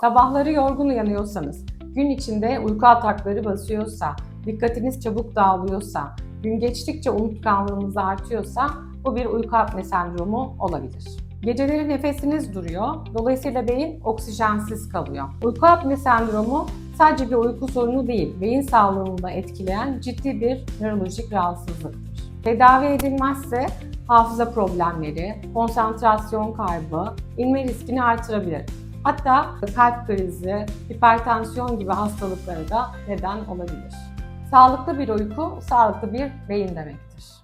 Sabahları yorgun uyanıyorsanız, gün içinde uyku atakları basıyorsa, dikkatiniz çabuk dağılıyorsa, gün geçtikçe unutkanlığınız artıyorsa bu bir uyku apne sendromu olabilir. Geceleri nefesiniz duruyor, dolayısıyla beyin oksijensiz kalıyor. Uyku apne sendromu sadece bir uyku sorunu değil, beyin sağlığını da etkileyen ciddi bir nörolojik rahatsızlıktır. Tedavi edilmezse hafıza problemleri, konsantrasyon kaybı, inme riskini artırabilir. Hatta kalp krizi, hipertansiyon gibi hastalıklara da neden olabilir. Sağlıklı bir uyku, sağlıklı bir beyin demektir.